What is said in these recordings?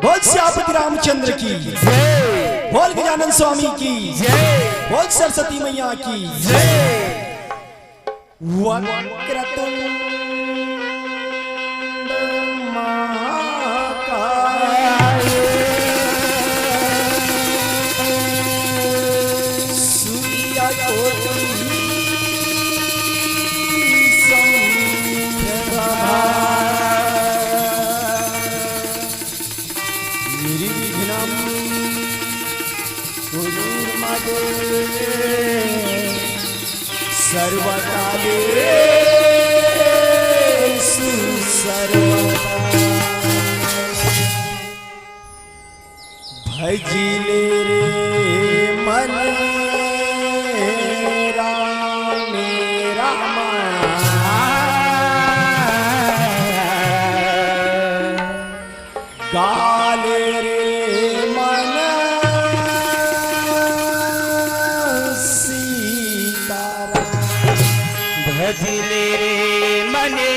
बोल श्यापति रामचंद्र की जय, बोल गजानन स्वामी की जय, बोल सरस्वती मैया की जय। वक्रतुंड महाकाय सूर्यकोटि समप्रभा निर्विघ्नं कुरुर्मदेव सर्वकालेषु सर्वदा। भजिले रे मन राम राम गाले रे मन सीताराम। भजिले रे मने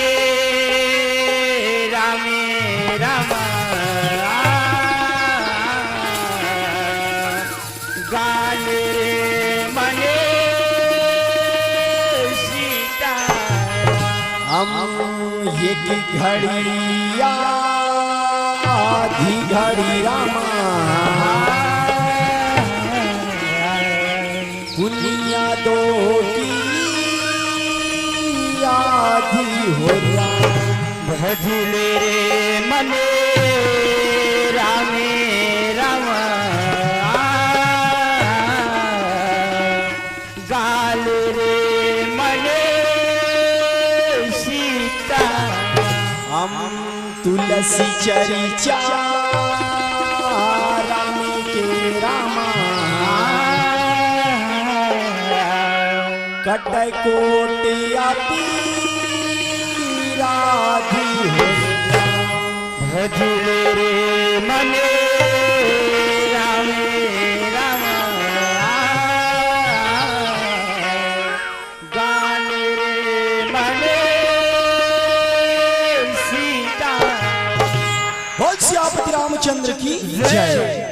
रामे राम गाले रे मने सीता। हम एक घड़िया आधी घड़ी रामा दुनिया दो की आधी हो राम। भजिले रे मने रामे राम गाल रे मने सीता। हम तुलसी चरिचा राम के रामा कटै कोटिया राधी हो राम। भजिले रे मने रामे राम गाल रे मने सीता। बोल श्यापति रामचंद्र की जय।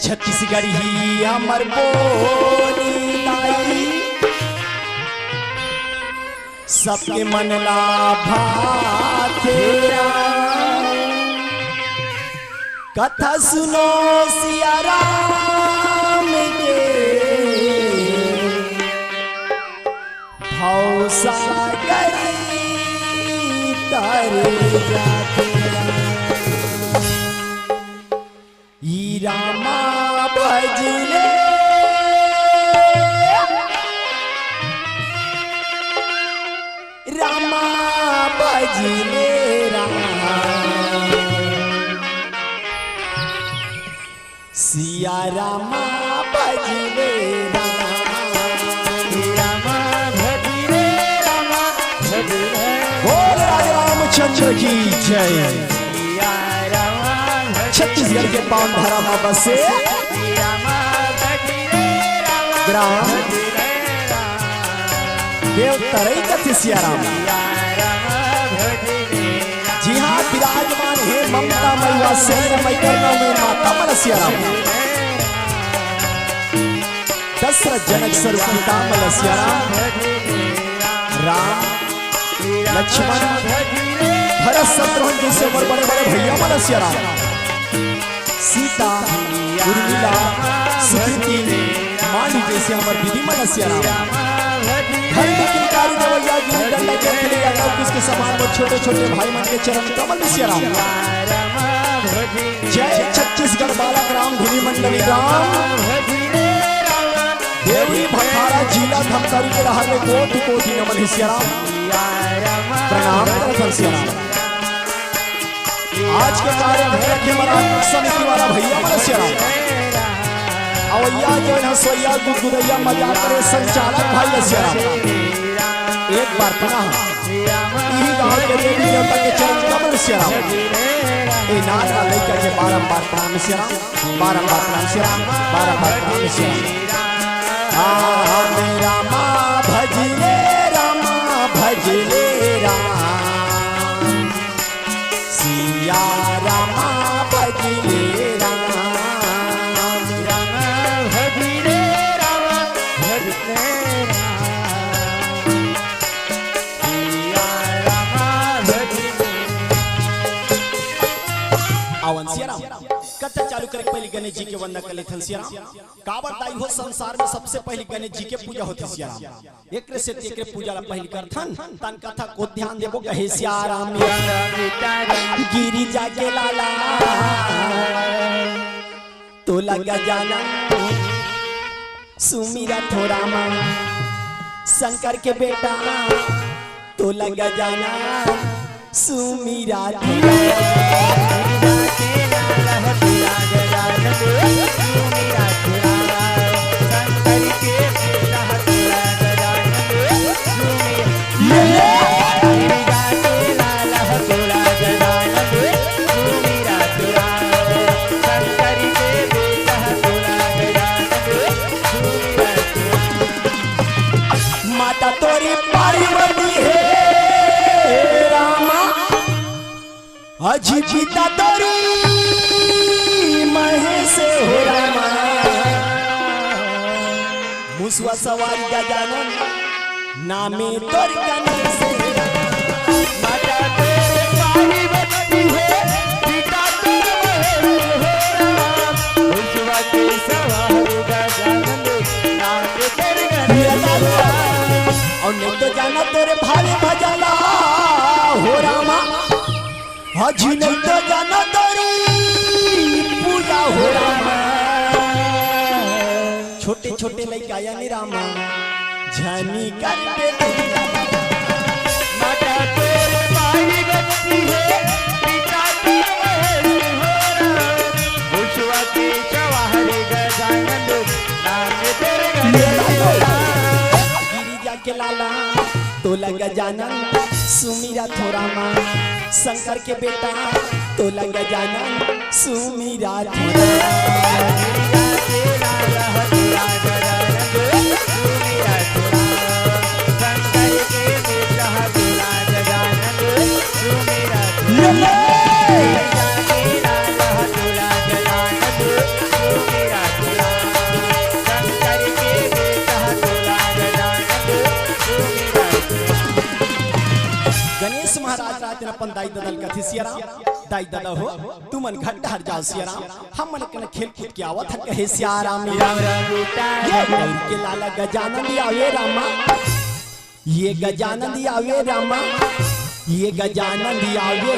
छत्तीसगढ़ ही हमर बोली लाई, सबके मन ला भातेरा। कथा सुनो सिया राम के, भाव सागर तारे जाते। ई रामा भजले रामा भजले सिया रामा भजले रामा भजले रामा भजले। बोल राजा रामचंद्र की जय। छत्तीसगढ़ के पावन धारा में बसे ग्राम देव तरई कथि सियाराम। जी हाँ, विराजमान है ममता मैया शहर में माता मन सियाराम। दशरथ जनक स्वरूप पिता मल सियाराम। राम लक्ष्मण भरत शत्रुघ्न जैसे बड़े बड़े भैया मल सियाराम। सीता उर्मिला सुकृति माली जैसे हमारे दीदी मनस्या राम। घर में किलकारी देवैया गिरी डंडा के खिले अगर किसके समान वो छोटे छोटे भाई मन के चरण कमल में सिया राम। जय छत्तीसगढ़ बालक राम धुनी मंडली राम। देवरी भखारा जिला धमतरी के रहा में कोटि कोटि नमन है सिया राम। प्रणाम करथन सिया राम। आज के कार्य में रखे मरा समिति वाला भैया मनस्या राम। अवैया जो है सोया गुदगुदैया मजाक करे संचालक भाई सिया राम। एक बार पुनः यही गांव के देवी देवता के चरण कमल सिया राम। ए नाथ का लड़का के बारंबार प्रणाम सिया राम। बारंबार प्रणाम सिया राम। बारंबार प्रणाम सिया राम। रामा भजले रामा भजले राम। सिया रामा भजले राम। रामा भजले रामा भजले सिया रामा भजले। आवन सिया राम कथा चालू करे पहले गणेश जी के वंदना कर लेथन सिया राम। काबर दाई हो संसार में सबसे पहले गणेश जी के पूजा होती सिया राम। एकरे से एकरे पूजा ला पहले करथन तन कथा को ध्यान देबो कहे सिया राम। गिरी जाके लाला तो लगा जाना सुमीरा थोड़ा मां शंकर के बेटा तो लगा जाना सुमीरा माता तोरी पार्वती है रामा। अजी पिता तोरी महेश हो रामा। मुसवा सवारी गजानन नामे तोर गणेश माता तोरे पार्वती है पिता तोर महेश हो राम। मुसवा के सवारी गजानन नामे तोर गणेश। और नहीं तो जाना तेरे भावे भजला हो रामा। हजी नहीं तो जाना तेरी पूजा हो रामा। छोटे छोटे लड़का यानी रामा झनी करते माता तोरे पार्वती है पिता तोर महेश हो राम। मुसवा के सवारी गजानन नामे तोर गणेश। के लाला तो लगा जाना सुमीरा थोड़ा मां शंकर के बेटा तो लगा जाना सुमीरा थोड़ा दिन अपन दाई ददल कथी सियाराम दाई दादा हो तू मन घट हर जाओ सियाराम हम मन के खेल कूद के आवत है कहे सियाराम राम रंगूटा ये गौर के लाला गजानंद आवे रामा ये गजानंद आवे रामा ये गजानंद आवे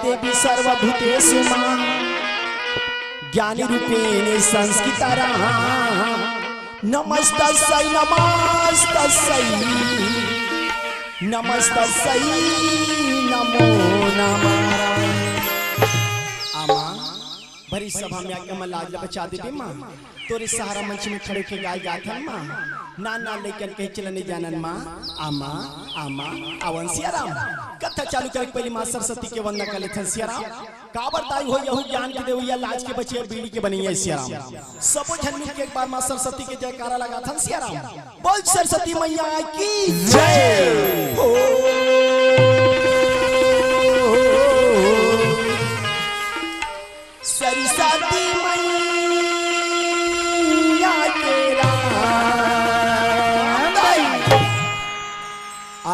देवी सर्वभूतेषु मां ज्ञानी रूपेण संस्कृता नमस्तस्यै नमस्तस्यै नमस्तस्यै नमो नमः आमा बड़ी सभा में आके मैं लाज बचा देती माँ तोरे सहारा मंच में खड़े के गाय गात है माँ ना लेकर कहीं चलने जानन माँ आमा आमा अवन सियाराम कथा चालू करे पहले माँ सरस्वती के वंदना कर लेथन सियाराम का बताई हो यहू ज्ञान के देवैया लाज के बचिए बीड़ी के बनिए सियाराम सबो झन मिल के एक बार माँ सरस्वती के जयकारा लगा थन सियाराम बोल सरस्वती मैया की जय हो सरस्वती मैया तेरा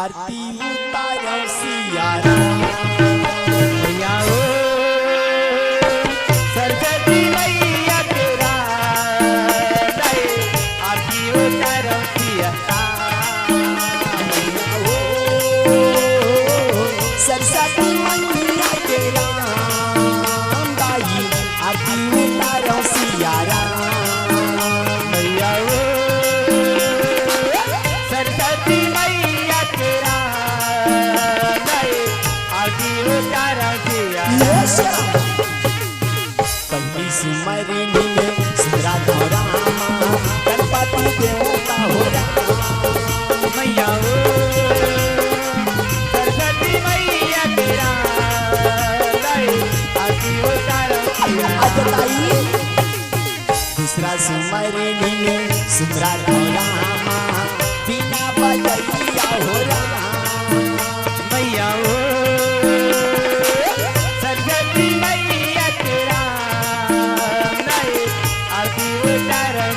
आरती उतारो सियारा मैया हो सरस्वती मैया तेरा आरती उतारो सियारा सरस्वती मैया तेरा आरती उतारो सियारा मैया हो सरस्वती मैया तेरा आरती उतारो सियारा पहली सिमरनी में सिमरा दो रामा गणपति देवता हो मैया हो सरस्वती मैया तेरा आरती उतारो अजताई दूसरा सिमरनी में सिमरा दो रामा बिना बजैया हो मैया हो सरस्वती मैया तेरा आरती उतारो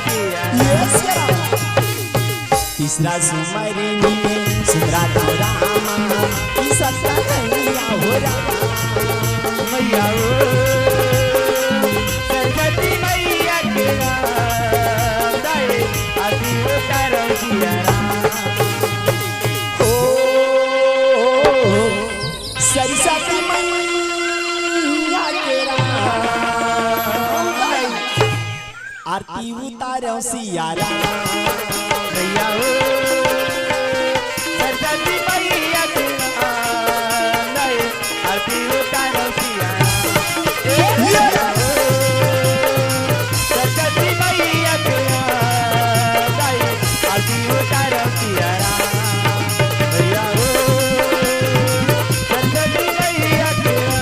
तीसरा सिमरनी में सिमरा दो रामा तीसरा कन्हैया हो मैया हो सरस्वती मैया तेरा आरती उतारो ओ सरस्वती मैया तेरा आरती उतारो सियारा मैया हो सरस्वती मैया तेरा आरती उतारो सियारा सरस्वती मैया तेरा आरती उतारो सियारा मैया हो सरस्वती मैया तेरा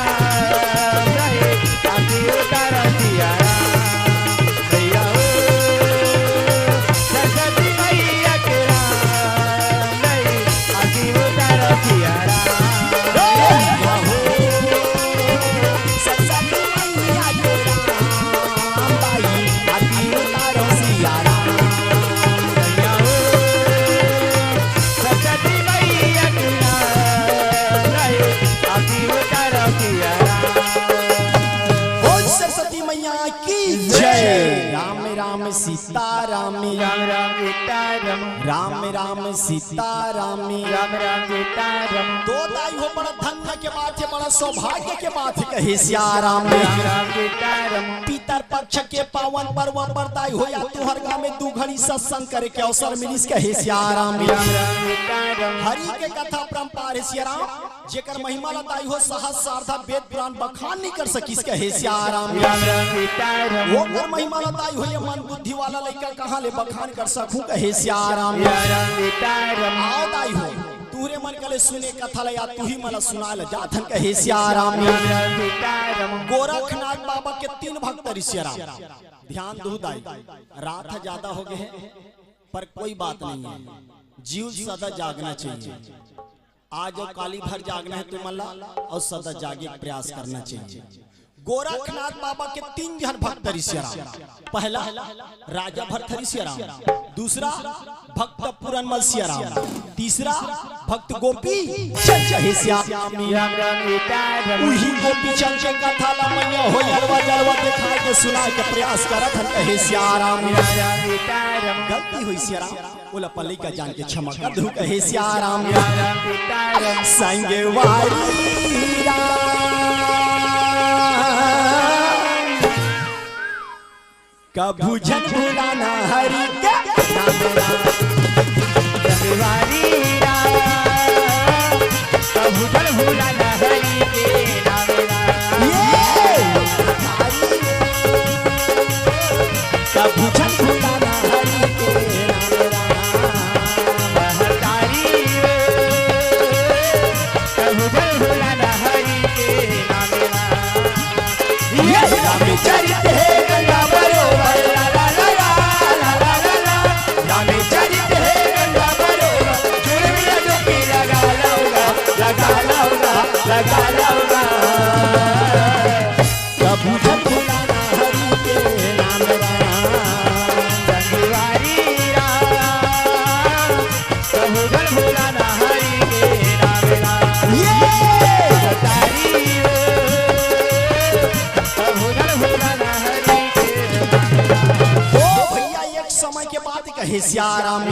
आरती उतारो सियारा मैया हो सरस्वती मैया तेरा आरती उतारो सियारा राम सीताराम राम राम सीताराम राम राम सीताराम राम राम सीताराम दो दाई हो बड़ा धन्य के माथे बड़ा सौभाग्य के माथे कहे सियाराम राम राम सीताराम पितर पक्ष के पावन पर्व पर दाई हो या तुहर गाँव में दू घड़ी सत्संग करे के अवसर मिलिस कहे सियाराम राम राम सीताराम हरि के कथा परंपार है सियाराम जेकर महिमा लताई हो सहस्र शारदा वेद पुराण बखान नहीं कर सकिस कहे सियाराम राम राम सीताराम वो कर महिमा लताई हो ये मन बुद्धि वाला लइका कहां ले बखान कर सकूं कहे सियाराम राम राम सीताराम आओ दाई हो तूरे मन कले सुने कथा ले या तू ही मला सुनाल जाथन कहे सियाराम राम राम सीताराम गोरखनाथ बाबा के 3 भक्त सियाराम ध्यान दो दाई रात ज्यादा हो गए हैं पर कोई बात नहीं है जीव सदा जागना चाहिए आज और काली भर जागना है तुम अल्लाह और सदा जागे प्रयास करना चाहिए गोरखनाथ बाबा के 3 जन भक्त सियाराम पहला राजा भरथरी सियाराम दूसरा भक्त पुरनमल सियाराम तीसरा भक्त गोपी चंद सियाराम राम राम सीताराम उही गोपी चंद के कथा ला मैया हो जलवा जलवा दिखा के सुना के प्रयास करत हन कहे सियाराम राम राम सीताराम गलती हुई सियाराम बोला पल्ली का जान के क्षमा कर दू कहे सियाराम राम राम सीताराम संगवारी राम कभू जन भुलाना हरि के नाम राम संगवारी राम कभू जन भुलाना हरि के नाम राम कभू जन भुलाना हरि के नाम राम महतारी कभू जन भुलाना हरि के नाम राम ये रामचरित है गंगा बरोबर ला ला ला ला ला ला ला रामचरित है गंगा बरोबर जुड़ मिला डुबकी लगा लाऊंगा कभू जन भुलाना हरि के नाम राम संगवारी राम कभू जन भुलाना हरि के नाम राम महतारी कभू जन भुलाना हरि के ओ भैया एक समय के बाद कहे सियाराम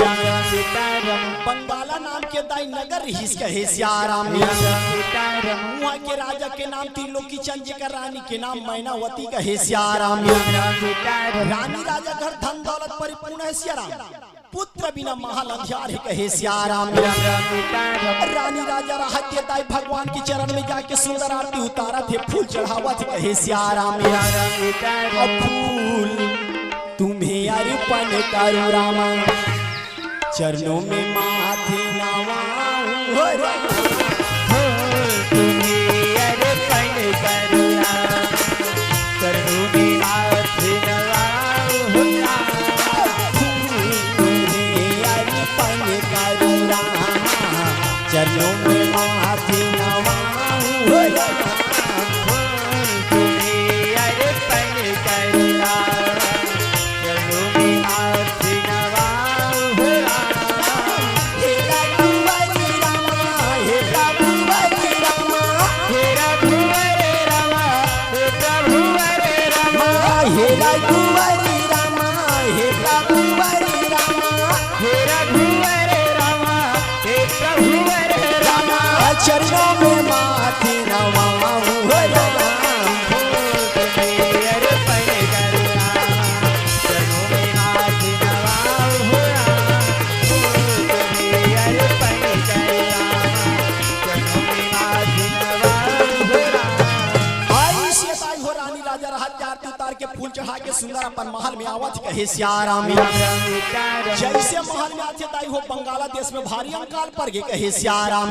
सीताराम बंगाला नाम के दाई नगर हिस कहे सियाराम सीताराम वहाँ के राजा के नाम त्रिलोकी चंद जेकर रानी के नाम मैनावती कहे सियाराम सीताराम रानी राजा घर धन दौलत परिपूर्ण है सियाराम पुत्र बिना महल अंधियार है कहे सियाराम सीताराम रानी राजा राहत के दाई भगवान के चरण में जाके सुंदर आरती उतारा थे फूल चढ़ावा थे कहे सियाराम अब फूल तुम्हें अर्पण करो रामा चरणों में माथे नवाऊं हो रामा तुम्हें अर्पण करुणा चरणों में माथे नवाऊं हो रामा तुम्हें अर्पण करो रामा चरणों में माथे नवाऊं हो रामा तुम्हें अर्पण करुणा चरणों में माथे नवाऊं हो रामा हे रघुवरी रामा हे रघुवरी रामा हे रघुवर रामा हे प्रभुवर रामा हे रघुवरी रामा हे रघुवरी रामा हे रघुवर रामा हे प्रभुवर रामा चरणों में माथे नवाऊं हो रामा तुम्हें अर्पण करुणा चरणों में माथे नवाऊं हो रामा तुम्हें अर्पण करुणा चरणों में माथे नवाऊं हो रामा आई सीताई हो रानी राजा राहत के आरती उतार के फूल चढ़ा के सुंदर अपन महल में आवत कहे सियाराम सीताराम जैसे महल में आते दाई हो बंगाला देश में भारी अंकाल पड़ गए कहे सियाराम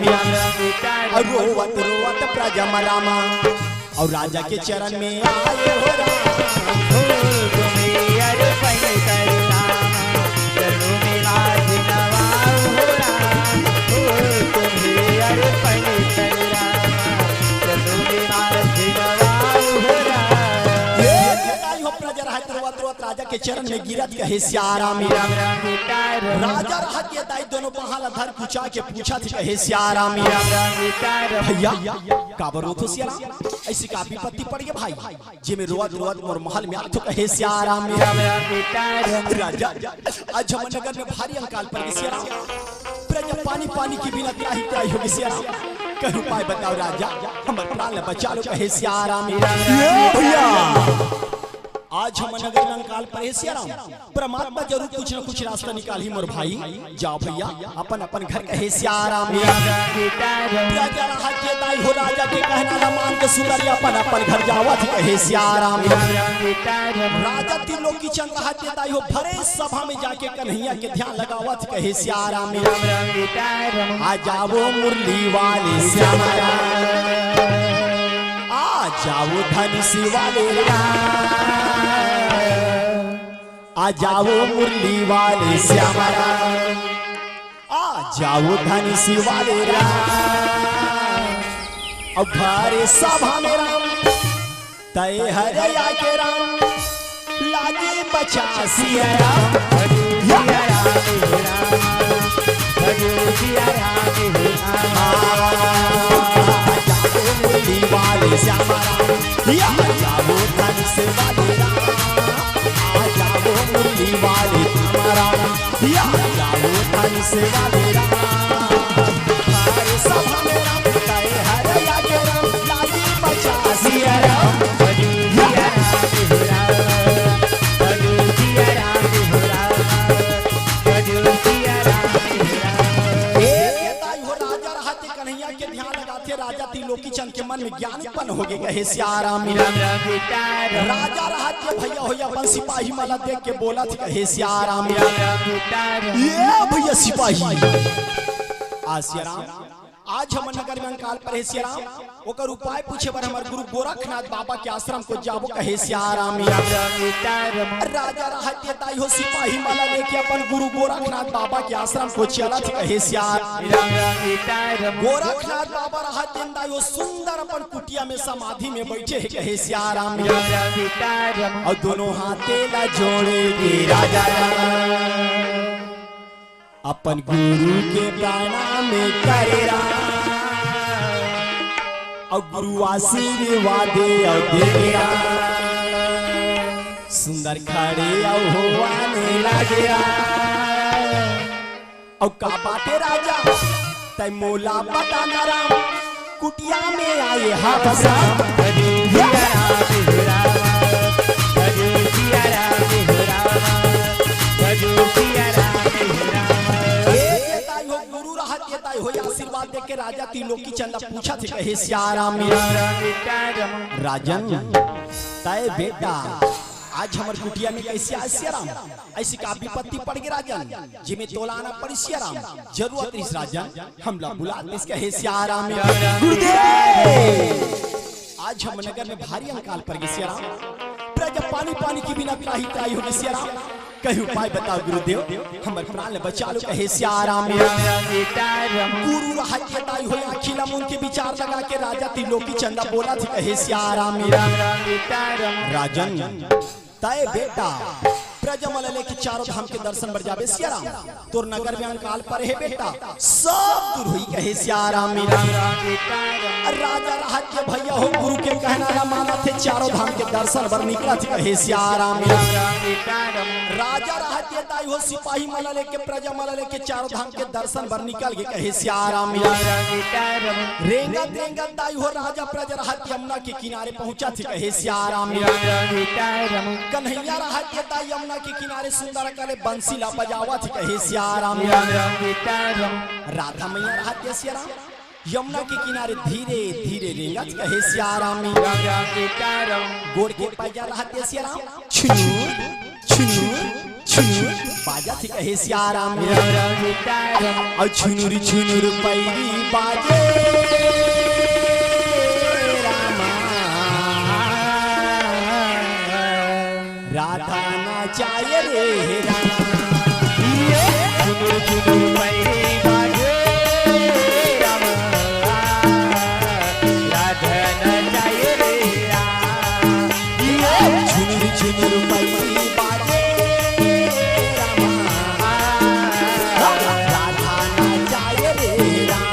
सीताराम और रोवत रोवत प्रजम रामा और राजा के चरण में आए हो राम तुम्हें अर्पण करुणा चरणों में माथे नवाऊं हो रामा तुम्हें अर्पण करुणा चरणों में माथे नवाऊं हो रामा हो प्रजा राहत रोवत रोवत राजा के चरण में गिरत कहे सियाराम सीताराम राजा राहत के दाई दोनों पहाड़ धर कुचा के पूछा थी कहे सियाराम सीताराम भैया काबर हो तो सियाराम ऐसी का विपत्ति पड़ गया भाई जे में रोवत रोवत मोर महल में आथो कहे सिया राम राजा आज हम नगर में भारी अंकाल पड़ गया सिया राम प्रजा पानी पानी की बिना त्राही त्राही हो गई सिया राम कहीं उपाय बताओ राजा हमर प्राण बचा लो कहे सिया राम भैया आज हम नगर में अंकाल पड़े सिया राम परमात्मा जरूर कुछ न कुछ रास्ता निकाल ही मोर भाई जाओ भैया अपन अपन घर कहे सिया राम राजा रहा के दाई हो राजा के कहना ना मान के सुंदरी अपन अपन घर जावत कहे सिया राम राजा त्रिलोकी की चंद रहा के दाई हो भरे सभा में जाके कन्हैया के ध्यान लगावत कहे सिया राम आ जाओ मुरली वाले श्याम आ जाओ धनुषी वाले आ जाओ मुरली वाले श्याम आ जाओ धनुषी वाले अब भारे सभा में राम तय हरया के राम लागे बचा सिया राम मुरली वाले श्याम या जाओ धनुषी वाले आ जाओ मुरली वाले हमारा या जाओ धनुषी वाले हमारे सभा में राम तय हरया के राम लागे बचा सिया राम राजा त्रिलोकी चंद के मन में ज्ञान उत्पन्न हो गए सिया राम राजा रहते भैया होया अपन सिपाही माला देख के बोला थे कहे सिया राम ये भैया सिपाही आ सिया राम आज हम नगर में अंकाल पड़े सिया राम ओकर उपाय पूछे पर हमार गुरु गोरखनाथ बाबा के आश्रम को जाबो कहे सिया राम राजा रहते ताई हो सिपाही माला लेके अपन गुरु गोरखनाथ बाबा के आश्रम को चला थे कहे सिया गोरखनाथ बाबा रहते ताई हो सुंदर अपन कुटिया में समाधि में बैठे है कहे सिया राम और दोनों हाथे ला जोड़े के राजा अपन गुरु के प्रणाम करेरा और गुरु आशीर्वाद और देरा सुंदर खड़े और होवाने लगेरा और का बाटे राजा तय मोला बताना राम कुटिया में आए हाफसा आशीर्वाद दे के राजा त्रिलोकी चंद पूछा थे कहे सिया राम राजन तय बेटा आज हमार कुटिया में कैसे आए सिया राम ऐसी का विपत्ति पड़ गई राजन जिमे तोलाना पड़ी सिया राम जरूरत इस राजन हम लोग बुलाते इसके कहे सिया राम गुरुदेव आज हम नगर में भारी अंकाल पड़ गए सिया राम प्रजा पानी पानी की बिना त्राही त्राही हो गई सिया राम कहीं उपाय बताओ गुरुदेव हमारे प्राण बचा लो कहे सिया राम गुरु रहताई हो अखिला मुन के विचार लगा के राजा त्रिलोकी चंदा बोला थी कहे सिया राम राजन तय बेटा प्रजमल लेके चारों धाम के दर्शन बर जाबे सिया राम तोर नगर में अंकाल पर है बेटा सब दूर हुई कहे सिया राम राजा रहत भैया हो गुरु के कहना ना माना थे चारों धाम के दर्शन बर निकला थी कहे सिया राम राजा रहत ताई हो सिपाही माला लेके प्रजा माला लेके चारों धाम के दर्शन बर निकल गए कहे सिया राम रेंगत रेंगत ताई हो राजा प्रजा रहत यमुना के किनारे पहुंचा थी कहे सिया राम कन्हैया रहत ताई यमुना के किनारे सुंदर कले बंसी ला बजावा थी कहे सिया राम राधा मैया रहत सिया राम यमुना के किनारे धीरे धीरे रेंगत कहे सिया राम गोड़ के पैजा रहत सिया राम छुनूर छुनूर छुनूर बाजा थी कहे सिया राम और छुनूर छुनूर पैरी बाजे राधा नाचाए रे राम छुनूर छुनूर पैरी बाजे राम राधा नाचाए रे राम छुनूर छुनूर पैरी बाजे राधा नाचाए रे राम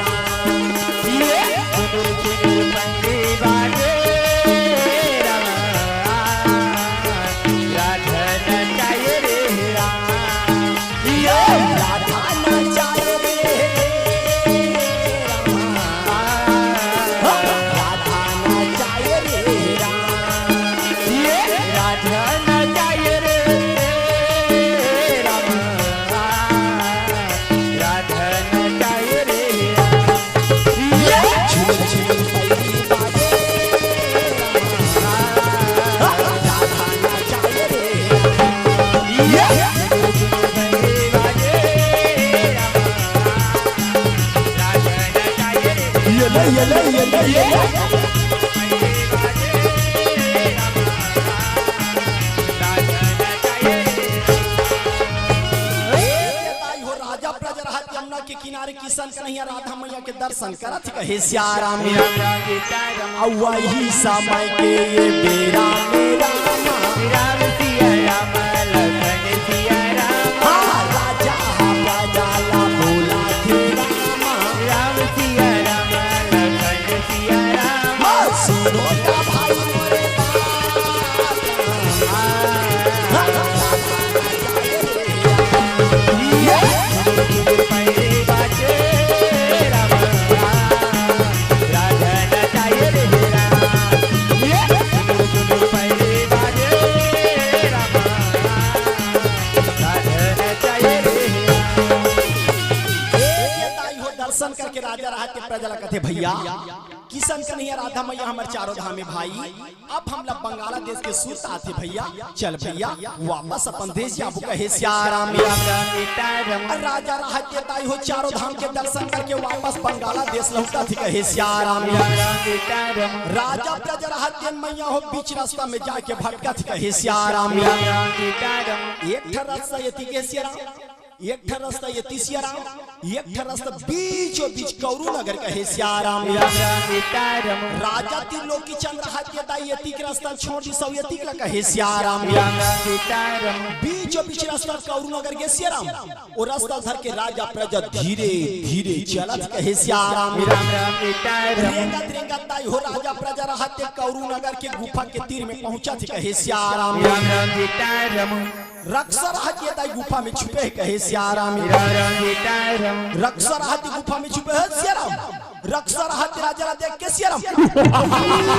किशन कन्हैया राधा मैया के दर्शन करत कहे सियाराम राम राम सीताराम वही समय के ये बेरा मेरा राम सिया राम लखन सिया राम राजा प्रजाला बोला थे राम सिया राम लखन सिया राम सुनो का भाई मोरे पहले बाजे राम राधा नचाए रे राम पहले बाजे राम राधा नचाए रे दर्शन करके राजा रहा के प्रजा कथे भैया किशन कन्हैया राधा मैया हमारे चारों धाम में भाई अब हम लोग बांग्लादेश के सूत आते भैया चल भैया वापस अपन देश जाबू कहे सियाराम राम राम सीताराम राजा रहा के ताई हो चारों धाम के दर्शन करके वापस बांग्लादेश लौटा थी कहे सियाराम राम राम सीताराम राजा प्रजा रहा के मैया हो बीच रास्ता में जाके भटका थी कहे सियाराम राम राम सीताराम एक रास्ता ये थी के सियाराम एक रास्ता ये तीसियाराम एक रास्ता बीचों बीच कौरू नगर कहे सियाराम राम राम सीताराम राजा त्रिलोकी चंद्र हाथ के दाई यति के रास्ता छोड़ दी सब यति का कहे सियाराम राम राम सीताराम बीचों बीच रास्ता कौरू नगर के सियाराम और रास्ता धर के राजा प्रजा धीरे धीरे चलत कहे सियाराम राम राम सीताराम रेंगत रेंगत दाई हो राजा प्रजा रहते कौरू नगर के गुफा के तीर में पहुंचा थी कहे सियाराम राम राम सीताराम रक्षर हाथी दाई गुफा में छुपे कहे सियाराम राम राम सीताराम रक्षर हाथी गुफा में छुपे है सियाराम रक्षर हाथी राजा देख के सियाराम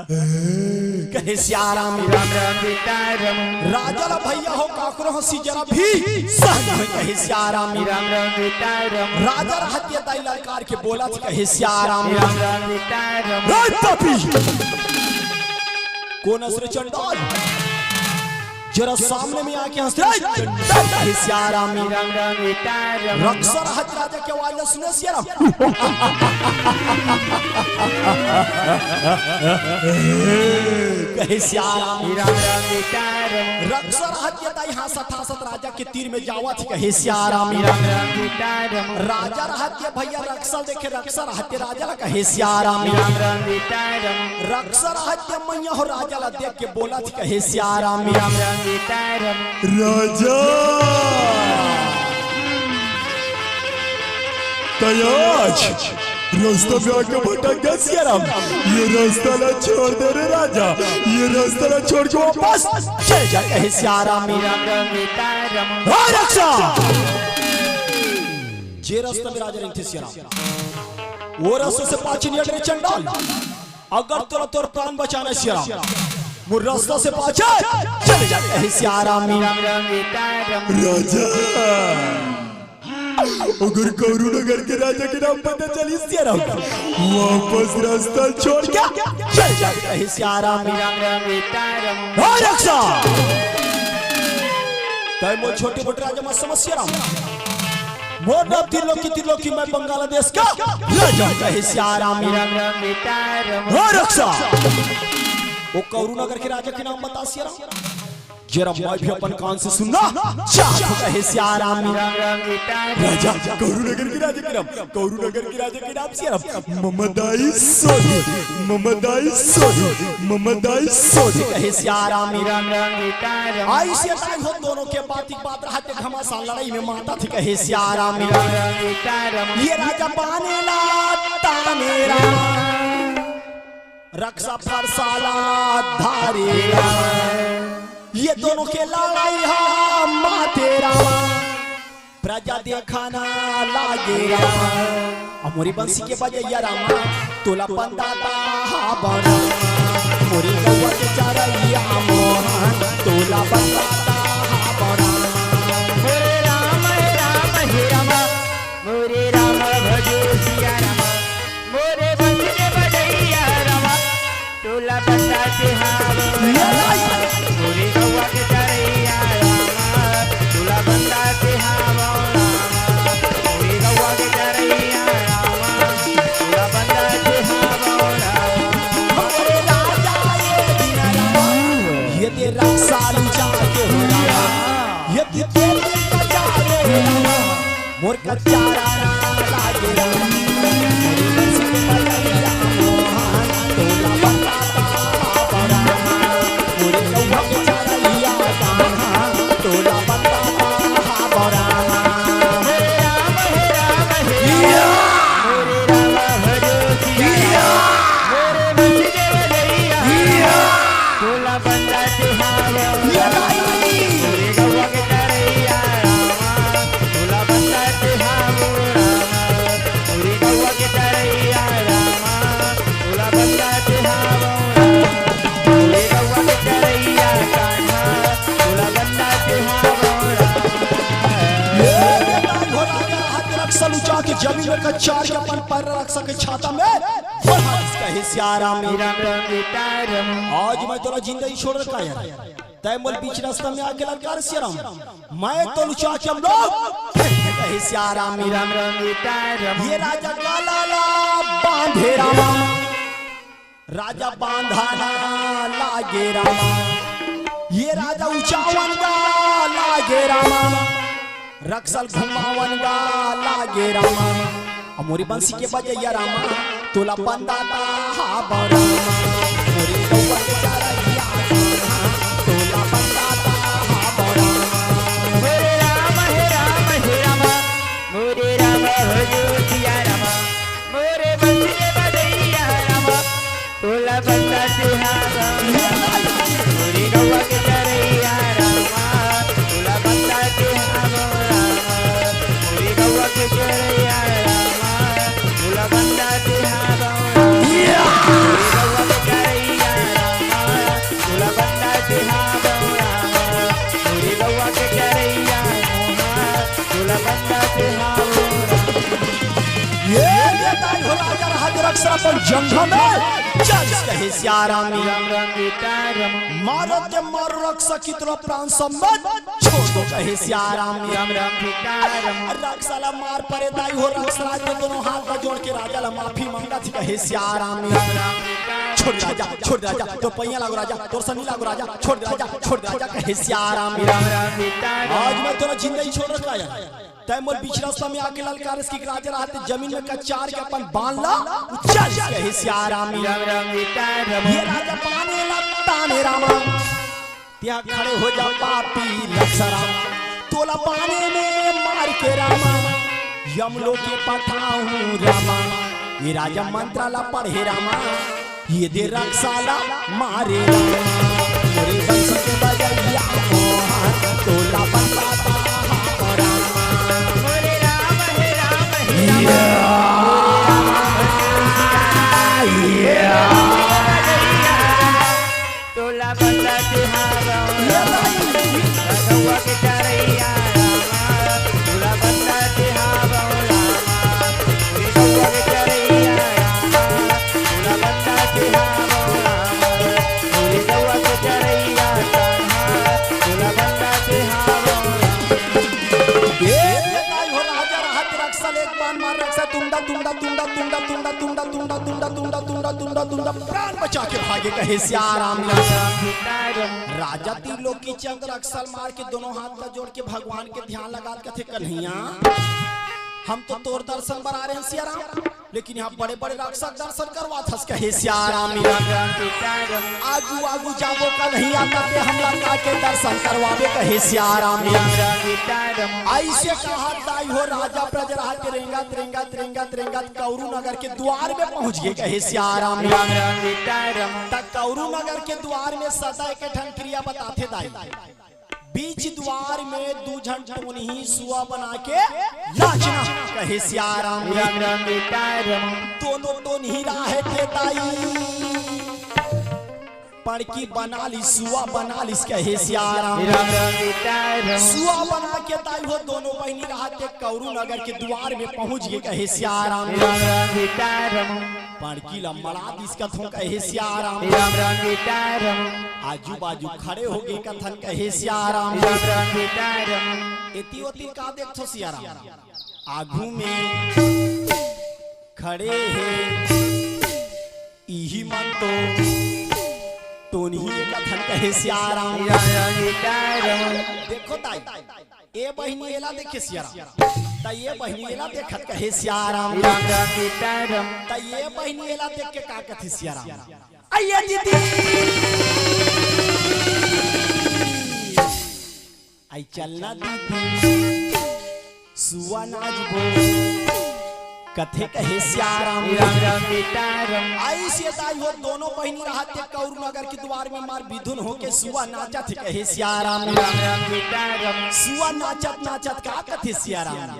कहे सियाराम राम राम सीताराम राजा ला भैया हो काकरो हंसी जरा भी सहज में कहे सियाराम राम राम सीताराम राजा रहते दाई ललकार के बोला थी कहे सियाराम राम राम सीताराम पापी कौन असुर चंडाल जरा सामने में आके हंस रहे सियाराम राम राम सीताराम रक्षर हथ राजा के आवाज सुने सियाराम कहे सियाराम राम राम सीताराम रक्षर हथ के दाई हंसत हंसत राजा के तीर में जावा थी कहे सियाराम राम राम सीताराम राजा रहत के भैया रक्षर देखे रक्षर रहत के राजा ला कहे सियाराम राम राम सीताराम रक्षर रहत के मैया हो राजा ला देख के बोला थी कहे सियाराम राम राम सीताराम राजा तयाज रास्ता में आके भटक गया सियाराम ये रास्ता ना छोड़ दे रे राजा ये रास्ता ना छोड़ के वापस चल जा कहे सियाराम राम राम सीताराम रक्षा जे रास्ता में राजा नहीं थे सियाराम वो रास्ते से पाछे नहीं हट रहे चंडाल अगर तोरा तोर प्राण बचाना सियाराम वो रास्ता से पाछे चले जा कहे सियाराम राम राम सीताराम राजा अगर कौरू नगर के राजा के नाम पता चली सियाराम वापस रास्ता छोड़ के चल जा कहे सियाराम राम राम सीताराम रक्षा तय मो छोटे मोटे राजा मत समझ सियाराम मोर नाम त्रिलोकी मैं बांग्लादेश का राजा कहे सियाराम राम राम सीताराम रक्षा वो कौरू नगर के राजा के नाम बता सियाराम जरा मैं भी अपन कान से सुनना चाहता कहे सियाराम राम राम सीताराम राजा कौरू नगर के राजा के नाम कौरू नगर के राजा के नाम सियाराम ममदाई सोधी कहे सियाराम राम राम सीताराम आई से ताई हो दोनों के बात रहते घमासान लड़ाई में माता थी कहे सियाराम राम राम सीताराम ये राजा बनेला तानेरा रक्षा फरसाला धारेरा ये दोनों के लड़ाई हा मातेरा प्रजा देखना लागेरा मोरी बंसी के बजैया रामा तोला बंदाता हा बना मोरी गौवा के चरैया मोहन तोला बंदाता हा बना मोरे राम हे राम मोरे राम भजो सिया राम मोरे बंसी के बजैया राम तोला बंदाते हा मोरे गौवा के चरैया राम तोला बंदाते हा मोरे गौवा के चरैया राम तोला बंदाते हा मोरे राजा में कचार के अपन पैर रख सके छाता में बढ़ा कहे सियाराम राम राम सीता राम आज मैं तोरा जिंदगी छोड़ रखा यार तय मोल बीच रास्ता में आके ललकार सियाराम मैं तो लुचा के हम लोग कहे सियाराम राम राम सीता राम ये राजा काला बांधे रामा राजा बांधाना लागे रामा ये राजा ऊंचावन गा लागे रामा रक्सल घुमावन गा लागे रामा मोरी बंसी के बजैया रामा तोला बंदाता हा बरामा मोरी कौवा के चरैया तोला बंदाता हा बरामा मोरे राम हे राम हे राम मोरे राम हो सिया राम मोरे बंसी के बजैया राम तोला बंदाते हा मोरे कौवा के चरैया राम तोला बंदाते हा मोरे कौवा के चरैया बंदाते हा मोरे कौवा के चरैया तोला बंदाते हा मोरे कौवा के चरैया तोला बंदाते हा ये ताई हो राजा राज रक्षा अपन जंघ में चल कहे सियाराम राम राम सीता राम मारो के मार रक्षा की तरह प्राण सम्मत छोड़ दो कहे सियाराम राम राम सीता राम रक्षाला मार परे दाई हो रक्षा के दोनों हाथ का जोड़ के राजा ला माफी मांगा थी कहे सियाराम राम राम सीता छोड़ राजा तो पैया लागो राजा तोर सनी लागो राजा छोड़ राजा कहे सियाराम राम राम सीता आज मैं तोरा जिंदगी छोड़ रखा यार तय मोर बीच रास्ता में आके ललकार इसकी राजा रहते जमीन में कचार के अपन बांध ला चल कहे सियाराम राम राम सीता राम ये राजा पाने लगता ने रामा त्या खड़े हो जा पापी लक्षराम तोला पाने में मार के रामा यमलो के पठाऊं रामा ये राजा मंत्राला पढ़े रामा ये दे रक्षाला मारे रामा मोरे बंसी के बजैया तोला बंदाता मोरे राम हे राम हे राम तोला बंदाते हा कौवा के चरैया तोला बंदाते हा मोरे कौवा के चरैया तोला बंदाते हा मोरे कौवा के चरैया तोला बंदाते हा प्राण बचा के भागे कहे सियाराम राजा त्रिलोकी चंद्र अक्सर मार के दोनों हाथ का जोड़ के भगवान के ध्यान लगा के थे कन्हैया हम तो तोर दर्शन बना रहे हैं सियाराम लेकिन यहाँ बड़े बड़े राक्षस दर्शन करवा था कहे सियाराम आगू आगू जाबो कन्हैया ताके हमला का के दर्शन करवावे कहे सियाराम ऐसे कहा दाई हो राजा प्रजरा रेंगत कौरू नगर के द्वार में पहुंच गए कहे सियाराम तक कौरू नगर के द्वार में सदा के ठन क्रिया बताते दाई बीच द्वार में दू झंड ही सुआ बना के नाचना कहे सियाराम दोनों तो नहीं राहे के दाई पड़की बना ली सुआ बना ली कहे सियाराम सुआ बना के दाई हो दोनों बहनी रहते कौरू नगर के द्वार में पहुंच गए कहे सियाराम पड़की लमड़ा दिस कथों कहे सियाराम आजू बाजू खड़े हो गए कथन कहे सियाराम एती ओती का देखो सियाराम आगू में खड़े हैं इही मन तो नहीं कथन कहे सियाराम देखो ताई ए बहनी एला देखे सियाराम ताई ये बहनी एला देखत कहे सियाराम ताई ये बहनी एला देख के का कथि सियाराम अय्या दीदी आई चलना दीदी सुआ नाचबो कथे कहे सियाराम आई से दाई हो दोनों बहनी रहते कौरू नगर के द्वार में मार विधुन होके सुआ नाचत कहे सियाराम सुआ नाचत का कथे सियाराम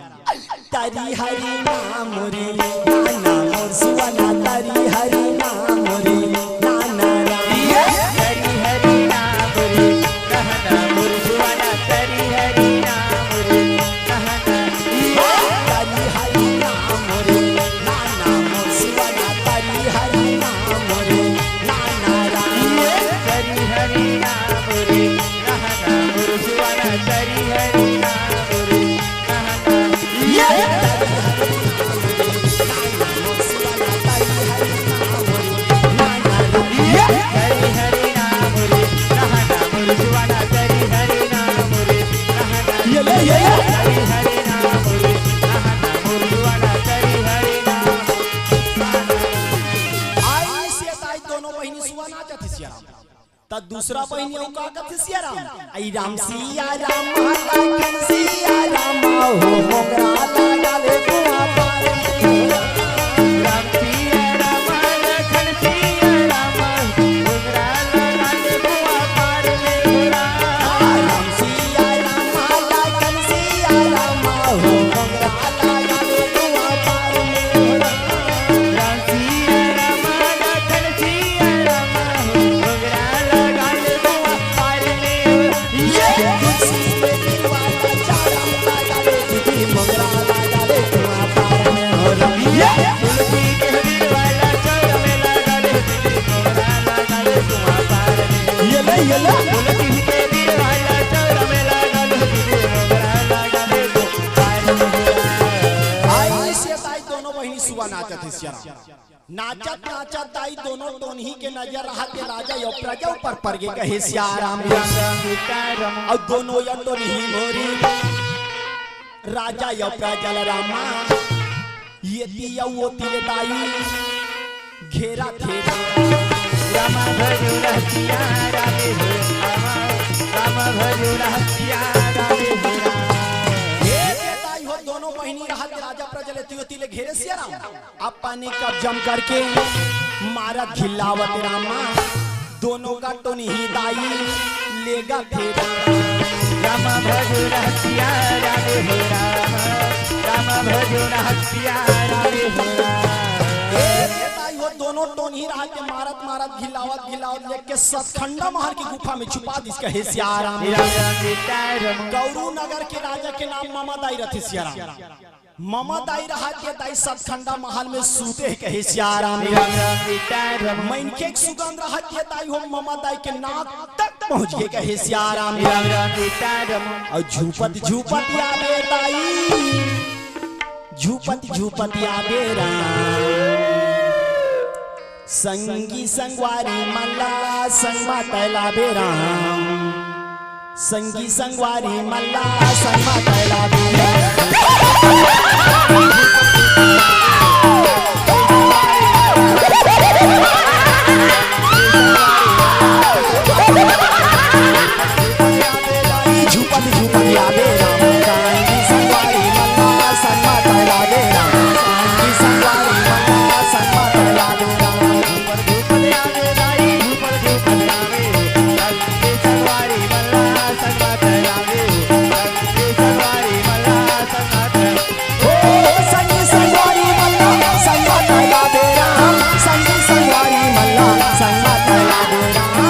तारी हरि नाम रे नाना मोर सुआ ना तारी हरि नाम रे नाना हरि हरि नाम रे कहना मोर सुआ ना तारी हरि नाम रे कहना तारी हरि नाम रे ता दूसरा बहनियों का कथे सिया राम आई राम सिया राम लखन सिया राम हो मोगरा लगा ले कुआ पार राम सिया राम लखन सिया राम मोगरा लगा ले कुआ पार में राम सिया राम लखन सिया राम हो मोगरा लगा ले कुआ पार में राम सिया राम लखन सिया राम मोगरा लगा ले कुआ पार में ये तुलसी में दीवाना चाराम लगा ले दीदी मोगरा लगा ले कुआ पार में ये तुलसी के हरी वाला चौर में लगा ले मोगरा लगा ले कुआ पार में ये ले तुलसी के हरी वाला चौर में लगा ले मोगरा लगा ले कुआ पार में आई से ताई दोनों बहनी सुबह नाचत हिस्सा नाचत नाचत ताई दोनों टोनही के नजर रहा के राजा यो प्रजा ऊपर पड़ गए कहे सियाराम और दोनों या टोनही मोरी राजा यो प्रजा रामा ये दिया वो तिले ताई घेरा घेरा राम भजो रहतिया रामे हो राम भजो रहतिया रामे हो हो दोनों बहनी रहा के राजा प्रजा तिले घेरे सियाराम अब पानी कब जम करके मारा खिलावत रामा दोनों का टोनी ही दाई लेगा घेरा राम भजो रहतिया रामे हो राम भजो रहतिया रामे हो हो दोनों टोनी रहा के मारत मारत घिलावत लेके सतखंडा महल की गुफा में छुपा दी इसका है सियाराम गौरू नगर के राजा के नाम ममदाई रथे सियाराम ममदाई रहा के दाई सतखंडा महल में सूते है कहे सियाराम मैनके एक सुगंध रहा के दाई हो ममदाई के नाक तक पहुंच गए कहे सियाराम और झूपत यादे दाई झूपत यादे राम संगी संगवारी मल्ला संगमा तैला बेराम संगी संगवारी मल्ला संगमा तैला झूपत यादे राम संगी संगवारी मल्ला संगमा तैला बेराम संगी संगवारी मल्ला संगमा तैला बेराम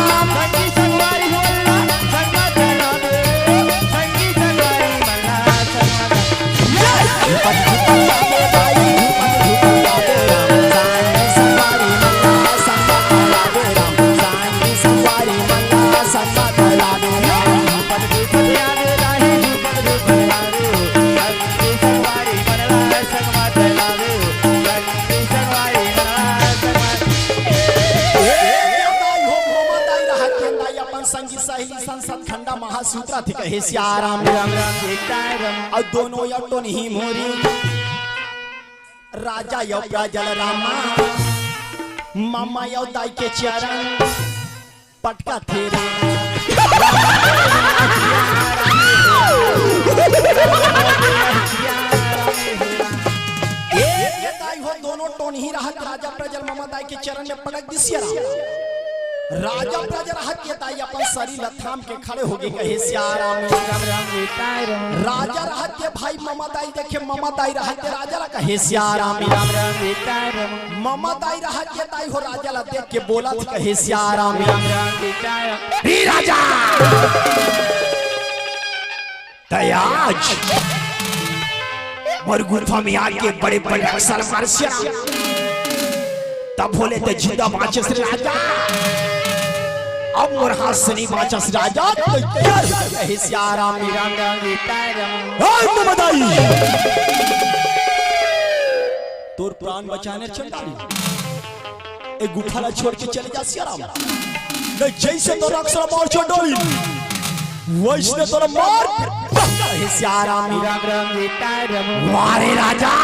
महासूत्रा थी कहे सियाराम और दोनों या तो नहीं मोरी राजा यो प्रजल रामा मामा यो दाई के चरण पटका थेरा ये दाई हो दोनों टोन ही रहा राजा प्रजल मामा दाई के चरण में पटक दी सियाराम राजा प्रजा हत्य ताई अपन शरीर थाम के खड़े हो गए कहे सियाराम राजा रहते भाई ममताई देखे ममताई रहते राजा ला कहे सियाराम ममताई रहते ताई हो राजा ला देख के बोला था कहे सियाराम राजा तयाज और गुफा में आके बड़े बड़े अक्षर मार सियाराम तब बोले तो जिंदा बाचस राजा अब मोर हाथ से नहीं बाचस राजा तो क्या कहे सियाराम ममताई तोर प्राण बचाने चल डाली एक गुफा ला छोड़ के चले जा सियाराम नहीं जैसे तो अक्षर मार छोड़ डाली वैसे तो मार कहे सियाराम मारे राजा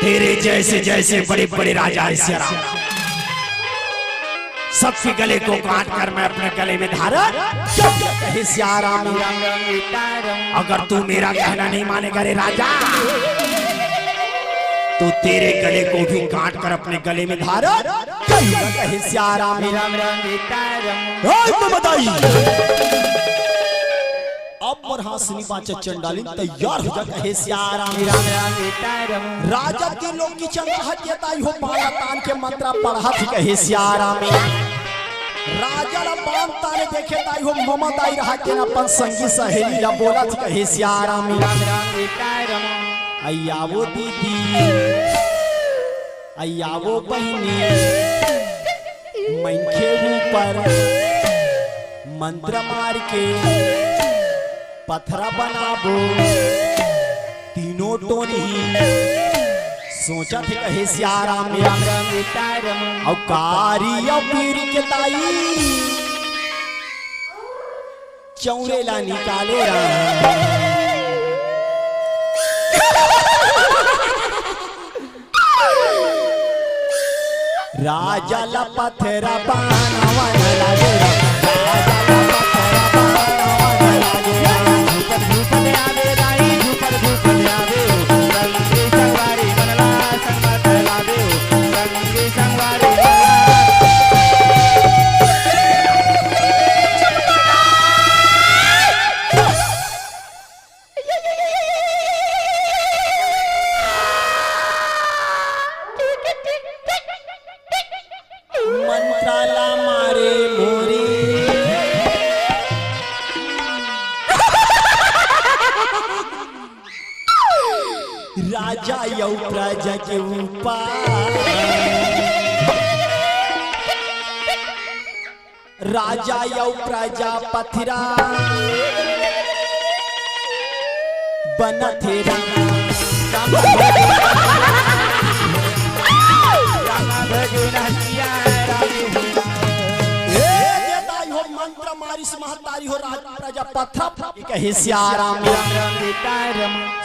तेरे जैसे जैसे बड़े बड़े राजा है सियाराम सबके गले को काट कर मैं अपने गले में धारण कहे सियाराम। अगर तू मेरा कहना नहीं मानेगा रे राजा तो तेरे गले को भी काट कर अपने गले में धारण कहे सियाराम। बताइए अब और हासनी पांच चंडाली तैयार हो जा कहे सियाराम। राजा के लोग की चंगा हत्याई हो पाला तान के मंत्रा पढ़ा थी कहे सियाराम। राजा ला बाण ताने देखे ताई हो ममत आई रहा के ना अपन संगी सहेली ला बोला थी कहे सियाराम। अय्यावो दीदी अय्यावो बहनी मनखे ऊपर मंत्र मार के पथरा बनाबो तीनों टोनी सोचा थे कहे सियाराम। और कारिया पीर के ताई चौरेला निकाले राजा ला पथरा बनावन लागे राजा ला पथरा बनावन लागे मंत्राला मारे मोरी राजा यौ प्रजा के ऊपर राजा यौ प्रजा पथरा बना थे मंत्र मारिस महतारी हो राजा पथरा कहे सियाराम।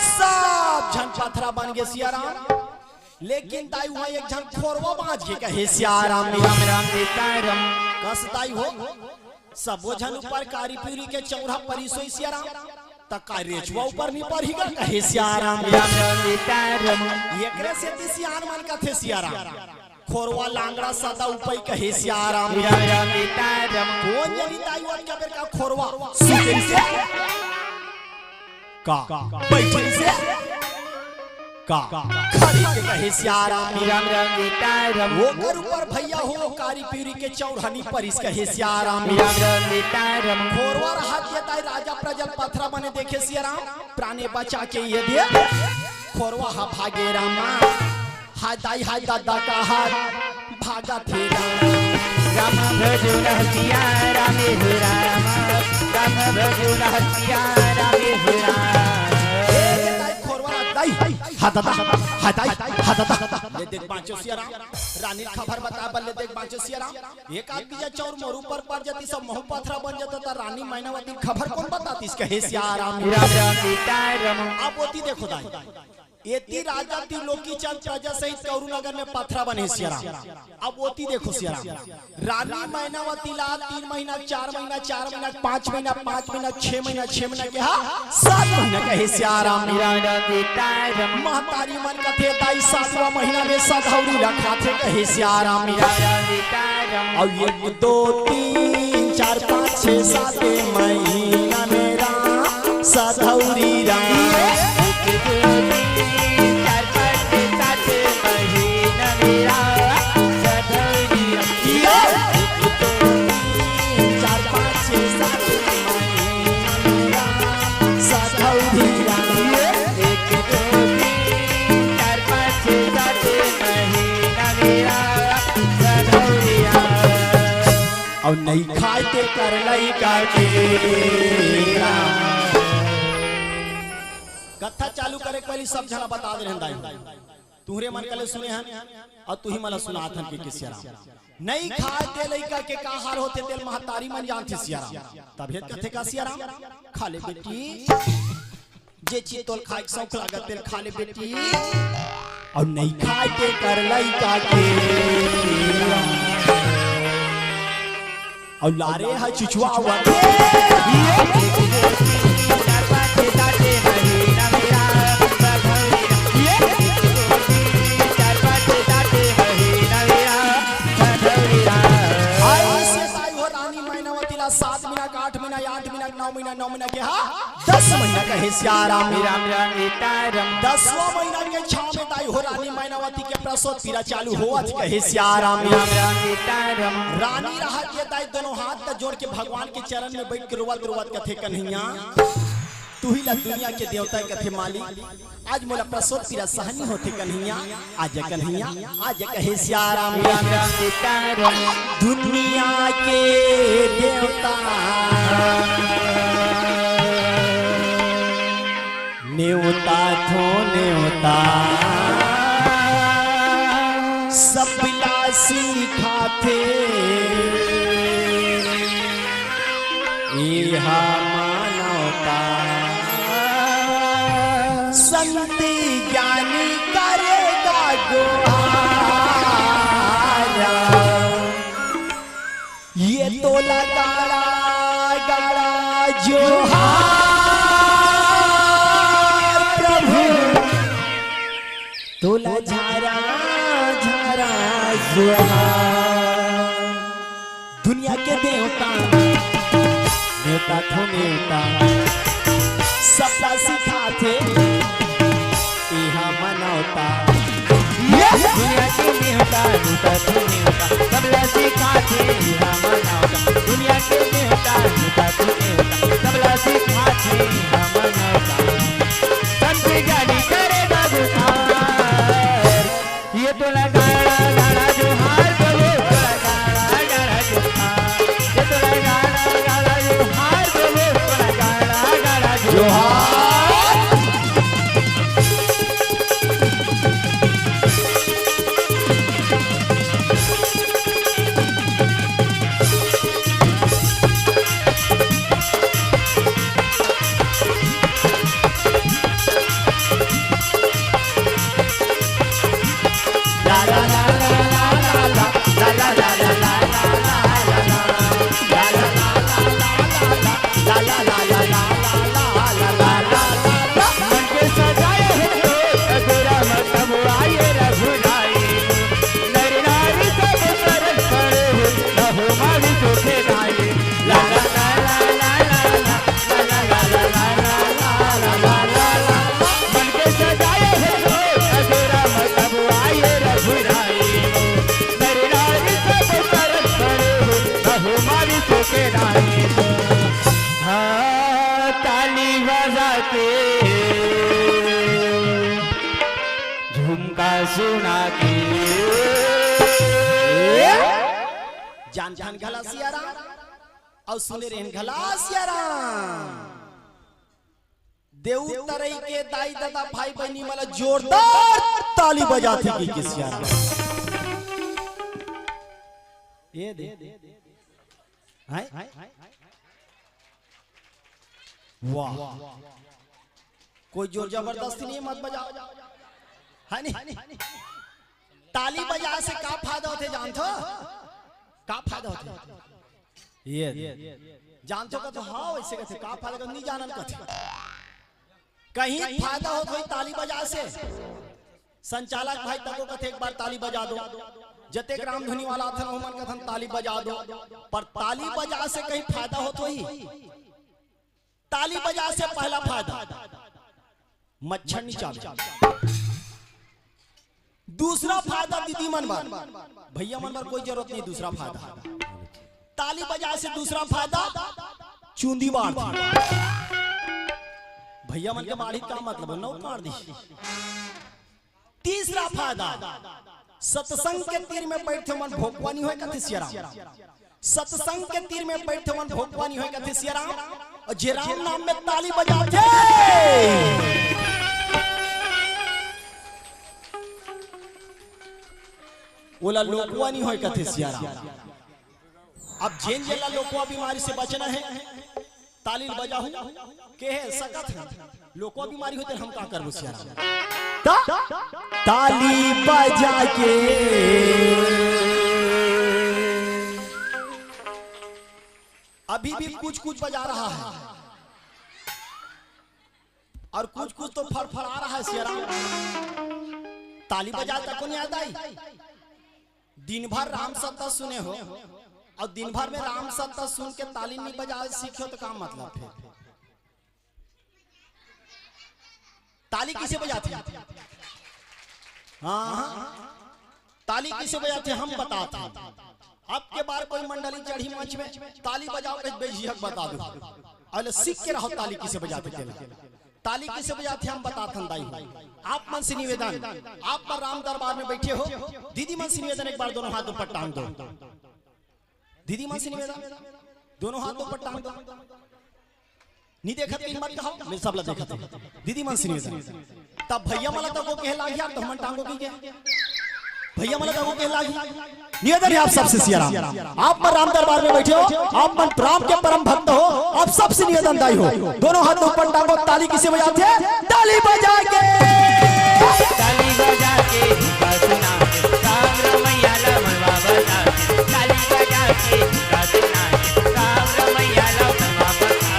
सब झन पथरा बन गए सियाराम लेकिन ताई वहां एक झन खोरवा बाज के कहे सियाराम। कस ताई हो सबो झन ऊपर कारी पीरी के चौरा परिसोई सियाराम तका रेचवा ऊपर नहीं पढ़ी गल कहे सियाराम। एकरे से सियार मन का थे सियाराम खोरवा लांगड़ा सदा उपई कहे सियाराम। कौन जनी ताईवान का बेर का खोरवा सुकेरी से का बैठरी से का खड़ी के कहे सियाराम। वो कर ऊपर भैया हो कारी पीरी के चौरहनी परिस कहे सियाराम। खोरवा हाथ ये ताई राजा प्रजल पथरा बने देखे सियाराम प्राणे बचा के ये दे खोरवा हा भागे रामा हाय दाई हाय दादा का हाथ भागा थे राम भजन हसिया रामे हो राम राम भजन हसिया रामे हो राम। ए दाई खोरवा दाई हाथ दादा हाय दाई हाथ दादा ले देख बांचो सियाराम रानी खबर बता बल्ले देख बांचो सियाराम। एक आदमी जा चौर मोरू पर जाती सब महू पथरा बन जाता था रानी मैनावती खबर कौन बताती कहे सियाराम। अब होती देखो दाई एती राजा ती लोकी चंद प्रजा सहित कौरू नगर में पथरा बने सियाराम। अब ओती देखो सियाराम रानी मैनावती ला 3 महीना 4 महीना 4 महीना 5 महीना 5 महीना 6 महीना 6 महीना के 7 महीना कहे सियाराम। महतारी मन का थे ताई 7वां महीना में सधौरी रखा थे कहे सियाराम। और 1 2 3 4 5 6 7 महीना मेरा सधौरी राम। और नहीं खाए ते कर लई का कथा चालू करे पहले सब जना बता दे रहन दाई तुहरे मन कले सुने हैं और तू ही मला सुनात हन के सियाराम। नहीं खाए ते लइका के का हाल होते तेल महतारी मन जानते सियाराम तबे कथे का सियाराम खा ले बेटी जे चीज तोल खाए शौक लागत तेल खा ले बेटी और नहीं खाए ते कर लइका के और लारे है चिचुआ हुआ सात महीना का 8 महीना या 8 महीना 9 महीना 9 महीना के हाँ 10 महीना का है श्याराम राम राम सीताराम 10वां महीना के छाव में दाई हो रानी मैनावती के प्रसव पीरा चालू हुआ कहे श्याराम राम राम सीताराम रानी रहा के दाई दोनों हाथ का जोड़ के भगवान के चरण में बैठ के रोवत रोवत कथे कन्हैया तू ही ला दुनिया के देवता कथे मालिक आज मोला प्रसव पीरा सहनी होते कन्हैया आज कन्हैया आज कहे श्याराम राम राम सीताराम दुनिया के देवता नेवता थो नेवता सब बिलासी खाते इहा मानवता संति ज्ञानी करेगा गोहारा ये तो लगाड़ा गाड़ा जोहार प्रभु तोला झारा झारा जोहार दुनिया के देवता नेवता थो नेवता सबला सिखाते इहा मनौता दुनिया के नेवता नेवता थो नेवता सबला सिखाते इहा मनौता दुनिया के नेवता नेवता थो नेवता सबला सिखाते इहा मनौता संत ज्ञानी करेगा गुहार ये तो लगाड़ा गाड़ा जोहार बोलो लगाड़ा गाड़ा जोहार ये तो लगाड़ा गाड़ा जोहार बोलो लगाड़ा गाड़ा जोहार ताली बजाते झुमका सुना के जान जान घला सियाराम और सुने रहन घला सियाराम देव तरई के दाई दादा भाई बहनी मला जोरदार ताली बजाते की सियाराम ये दे हाय वाह कोई जोर जबरदस्ती नहीं मत बजाओ है नहीं ताली बजा से का फायदा होते जानते का फायदा होते ये जानते का तो हाँ वैसे कहते का फायदा नहीं जानन कहते कहीं फायदा हो कोई ताली बजा से संचालक भाई तको कहते एक बार ताली बजा दो जतेक राम धुनी वाला था उमन कथन ताली बजा दो पर ताली बजा से कहीं फायदा हो तो ही ताली बजा से पहला फायदा मच्छर नहीं चावे दूसरा फायदा दीदी मन बार भैया मन बार कोई जरूरत नहीं दूसरा फायदा ताली बजा से दूसरा फायदा चूंदी बाढ़ भैया मन के बाढ़ी का मतलब नौ काट दी तीसरा फायदा सत्संग के तीर में बैठे मन भोगवानी होए कथे सियाराम सत्संग के तीर में बैठे मन भोगवानी होए कथे सियाराम और जे राम नाम में ताली बजाते ओला लोकवा नहीं होए कथे सियाराम अब जेन जेला लोकवा बीमारी से बचना है ताली बजाहू के है सकत है लोकवा बीमारी होते हम का करबो सियाराम ताली बजा के अभी भी कुछ कुछ बजा रहा है और कुछ कुछ तो फड़फड़ा रहा है सियाराम। ताली बजाता को नहीं आता ही। दिन भर राम सत्ता सुने हो और दिन भर में राम सत्ता सुन के ताली नहीं बजा सीखे तो काम मतलब फिर ताली किसे बजाते हैं? हाँ ताली किसे बजाते हैं हम बताते हैं। अब के बार कोई मंडली चढ़ी मंच में ताली बजाओ बेझिझक बता दो और सीख के रहो ताली किसे बजाते थे। ताली किसे बजाते हम बताते हैं दाई। आप मन से निवेदन, आप पर राम दरबार में बैठे हो, दीदी मन से निवेदन एक बार दोनों हाथों पर टांग दो। दीदी मन से निवेदन दोनों हाथों पर टांग दो। नहीं देखा तीन बार कहा मैं सब देखा था। दीदी मन से निवेदन तब भैया मला तो वो कहला गया तो हम टांगो की के भैया मला तो वो कहला गया। निवेदन है आप सबसे सियाराम, आप पर राम दरबार में बैठे हो, आप मन राम के परम भक्त हो, आप सबसे निवेदन दाई हो दोनों हाथों पर टांगो। ताली किसे बजाते हैं? ताली बजा के ताली बजा के बजना राम रमैया लमवा बजा ताली बजा के बजना राम रमैया लमवा बजा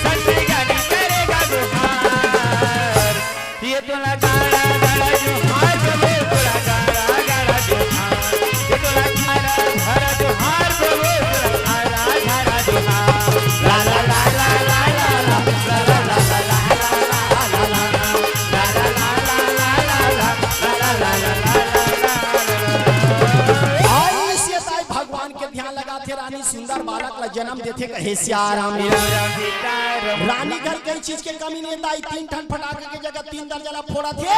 सच्चे गाड़ी करेगा गुहार ये तो लगा जो हार बोले तोला गाड़ा जो हार ये तो लगा भरा जो हार बोले तोला धारा जो हार ला ला ला ला ला ला भगवान के ध्यान लगाते रानी सुंदर बालक ला जन्म देते कहे सियाराम। रानी घर कई चीज के कमी नहीं दाई। 3 टन फटाके की जगह 3 दर्जन फोड़ा थे।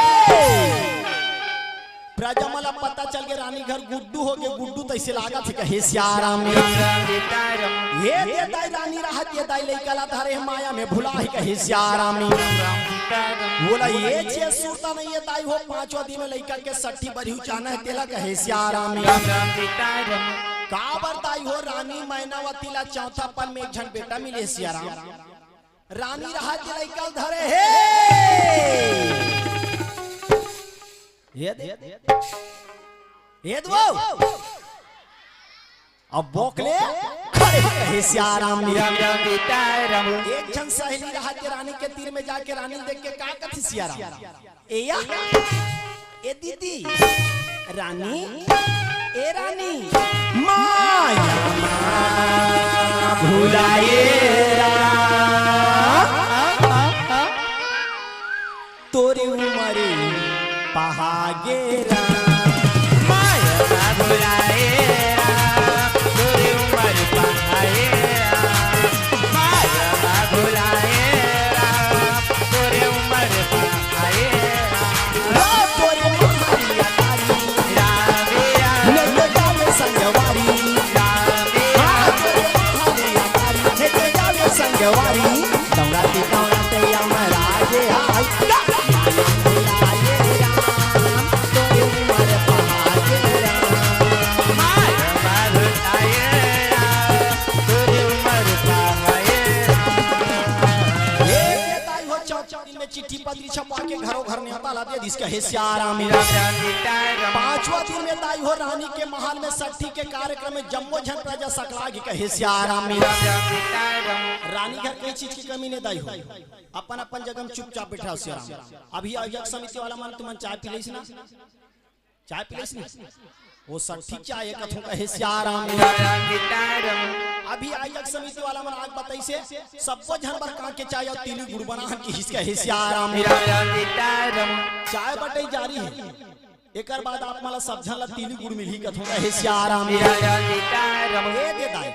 प्रजमला पता चल के रानी घर गुड्डू हो गए। गुड्डू तैसे लागा थे कहे सियाराम। ये दाई रानी राहत ये दाई लइकला धरे माया में भुला ही कहे सियाराम। बोला ये छे सूरता नहीं ये दाई हो 5वां दिन में लइका के 60 बरी उचाना है तेला कहे सियाराम। काबर दाई हो रानी मैनावती ला चौथा पन में एक झन बेटा मिले सियाराम। रानी राहत ये लइका धरे हे ये दो अब बोकले खड़े कहे सियाराम। एक जन सहेली रहा के रानी के तीर में जाके रानी देख के का कथी सियाराम ए या ए दीदी रानी ए रानी माया भुलाए तोरी उमरे पहागे माया भुलाए तोरी उमर पहाए माया भुलाए तोरी उमर पहाए तोरे महारिया तारी ले जावे संगवारी ले जावे संगवारी दौड़ाती दौड़ाते यमराजे हाय चिट्ठी पत्री छपवा के घरों घर न्योता ला दिया जिसका है सियाराम। 5वां दिन में दाई हो रानी के महल में 60 के कार्यक्रम में जम्मो झन प्रजा सकला की कहे सियाराम। रानी घर कोई चीज की कमी नहीं दाई हो अपन अपन जगह में चुपचाप बैठा सियाराम। अभी आयोजक समिति वाला मन तुमन चाय पी लेस ना चाय पी लेस ना वो 60 चाय कथों कहे सियाराम। अभी आयोजक समिति वाला मन आज बताई से सबको झन बर का के चाय और तीली गुड़ बना के हिस्सा है सियाराम। चाय बटाई जारी है एकर बाद आप मला सब झन ला तीली गुड़ मिली कथों कहे सियाराम। ए दे दाई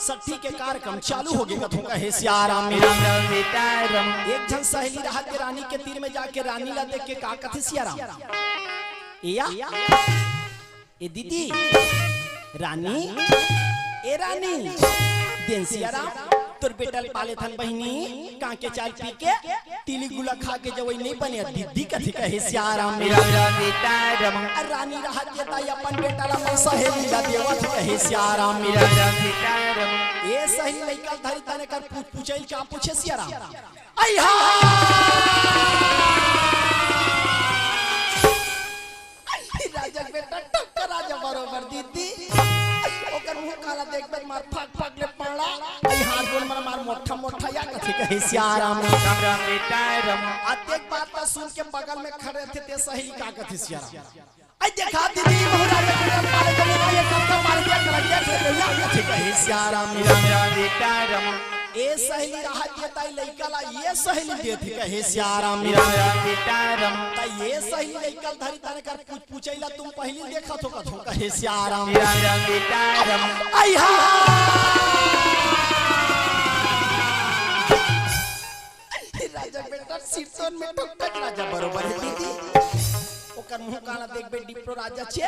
60 के कार्यक्रम चालू हो गए कथों कहे सियाराम। एक झन सहेली रहा के रानी के तीर में जाके रानी ला देख के का कथे सियाराम या ए दीदी रानी ए रानी दिन सियाराम तोर बेटा पाले थन बहिनी काके चाल पी के तिली गुला खा के जवई नहीं बने दीदी कथी कहे सियाराम। रानी रहा के ताई अपन बेटा ला मन सहेली ला देवत कहे सियाराम। ए सहेली लइका धरी तने कर पूछई का पूछे सियाराम आई हा राजा बेटा टक्कर राजा बरोबर दीदी ओकर मुंह काला देख मार फक फक ले पड़ा आई हाथ बोल मन मार मोठा मोठा या कथि कहे सियाराम राम राम बेटा राम अतेक बात तो सुन के बगल में खड़े थे ते सहेली का कथि सियाराम आई देखा दीदी बहुरा रे मारे के ये कब मार दिया कर दिया कथि कहे सियाराम राम राम बेटा राम ए सहेली रहा देताई लइका ला ये सहेली देथि कहे सियाराम राम राम बेटा राम त ये सहेली लइका धरी तने कर पूछैला तुम पहली देखत हो कथो कहे सियाराम राम राम बेटा राम आई हा राजा बेटा सिरतोन में ठोकत राजा बरोबर है दीदी ओकर मुंह काला देखबे डिप्टो राजा छे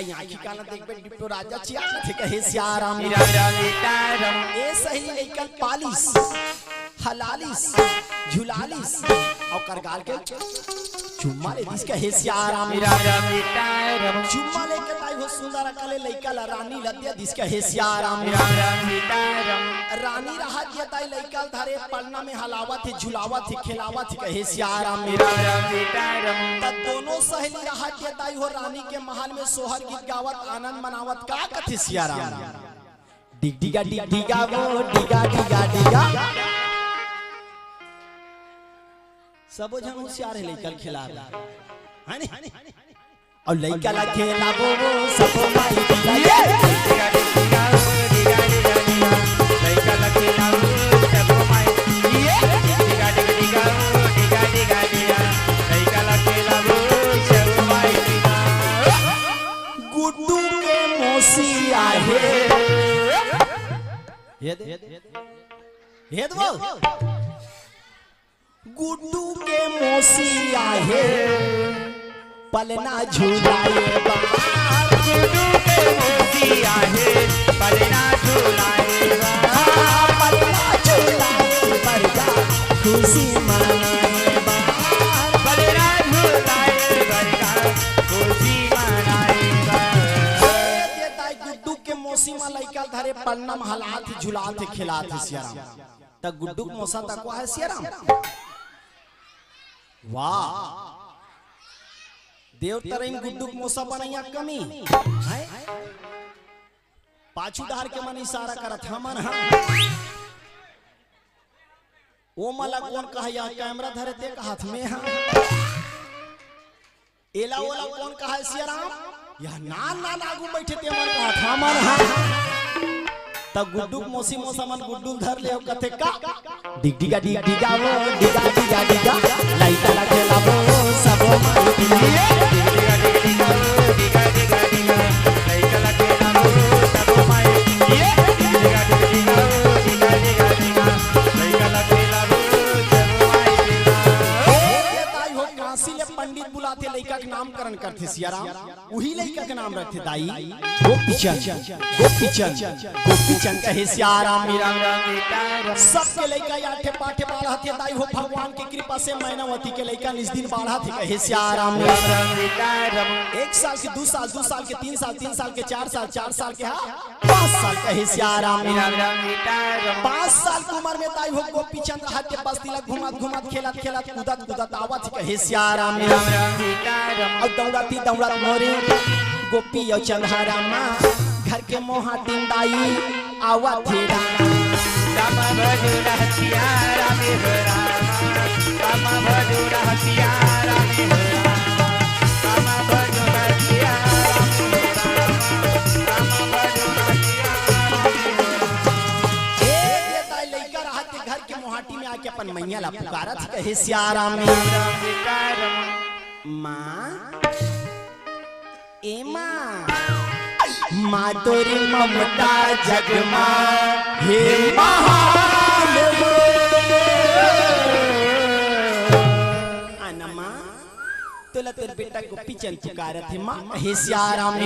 आई आंखी काला देखबे डिप्टो राजा छे कथि कहे सियाराम राम राम बेटा राम ए सही लइकन पालिस हलालिस झुलालिस ओकर गाल के चुम्मा ले दिस कहे सियाराम राम राम बेटा राम चुम्मा लेके ताई हो सुंदर अकले लइका ला रानी लदिया दिस कहे सियाराम राम राम बेटा राम रानी रहा दिया ताई लइका धरे पलना में हलावत है झुलावत है खिलावत है कहे सियाराम राम राम बेटा राम त दोनों सहेली रहा दिया ताई हो रानी के महल में सोहर गीत गावत आनंद मनावत का कथि सियाराम डिग डिगा वो डिगा डिगा डिगा सबो जन होशियार है लइका खिला है नी और लइका ला खेला वो सब माई दिया ये डिगा डिगा लइका ला खेला सब माई ये डिगा डिगा लइका ला खेला सब माई गुड्डू के मौसी आहे ये दे दो गुड्डू के मौसी आहे पलना झुलाए बाहर गुड्डू के मौसी आहे पलना झुलाए पलना झुलाए बरगा खुशी मनाए बाहर पलना झुलाए बरगा खुशी मनाए देताई गुड्डू के मौसी मा लइका धरे पलना में हलात झुलात खिलात सियाराम त गुड्डू के मौसा तक है सियाराम वाह देव तरईन गुड्डू के मौसा बनैया कमी है पाछू डार के मन इशारा करत हमन हां ओ मला कौन कहया कैमरा धरे ते हाथ में हां एला ओला कौन कहा सियाराम या नान आगू बैठे ते मन कहा हमन हां तब गुड्डू मौसी मौसा मन गुड्डू धर ले कथे का डिग डिगा वो डिगा डिगा लाइटा ला खेला वो सब माई दिया डिगा डिगा लइका ला खेला सब माई ये डिगा डिगा लइका ला खेला सब माई ताई हो काशी ले पंडित बुलाते लइका के नामकरण करते सियाराम वही लइका के नाम रखते दाई गोपीचंद कहे सियाराम राम राम बेटा राम सबके लइका आठे पाठे बाढ़ा थे दाई हो भगवान की कृपा से मैनावती के लइका निज दिन बाढ़ा थे कहे सियाराम राम राम बेटा राम 1 साल के 2 साल 2 साल के 3 साल 3 साल के 4 साल 4 साल के 5 साल कहे सियाराम राम राम बेटा राम 5 साल की उम्र में दाई हो गोपीचंद हाथ के बस्ती ला घुमात खेलत कूदत आवत कहे सियाराम राम राम बेटा राम और दौड़ाती मोरे गोपी और चंद्रमा घर के मोहा टिंदाई आवा थेरा राम भजूरा हथियारा में राम भजूरा हथियारा में राम भजूरा हथियारा में राम भजूरा ए ताई लइका रहत के घर के मोहाटी में आके अपन मैया ला पुकारत कहे सियाराम बेटा राम मां ए मां तोरी ममता जगमा हे महान अनमा तोला तोर बेटा गोपीचंद पुकारत है मां हे सियाराम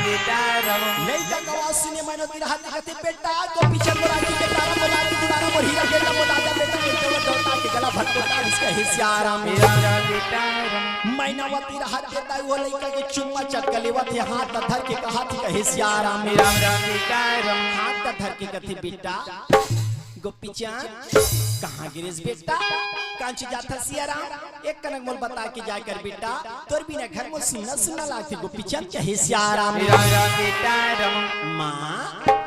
बेटा राम लइका गवा सुने मनो तिर हाथ हाथे बेटा गोपीचंद राखी के तारा बोला दुबारा मोर हीरा के बोला बेटा के दौड़ता के गला भटकोटा इसका हे सियाराम बेटा राम मैनावती हाथ देता वो लइका के चुम्मा चटकलेवत है हाथ धर के कहा थी कहे सियाराम राम बेटा राम हाथ धर के कथे बेटा गोपीचंद कहां गिरीश बेटा कांची जाता सियाराम एक कनक मोल बता के जाकर बेटा तोर बिना घर में सुनना लागती गोपीचंद कहे सियाराम बेटा राम मां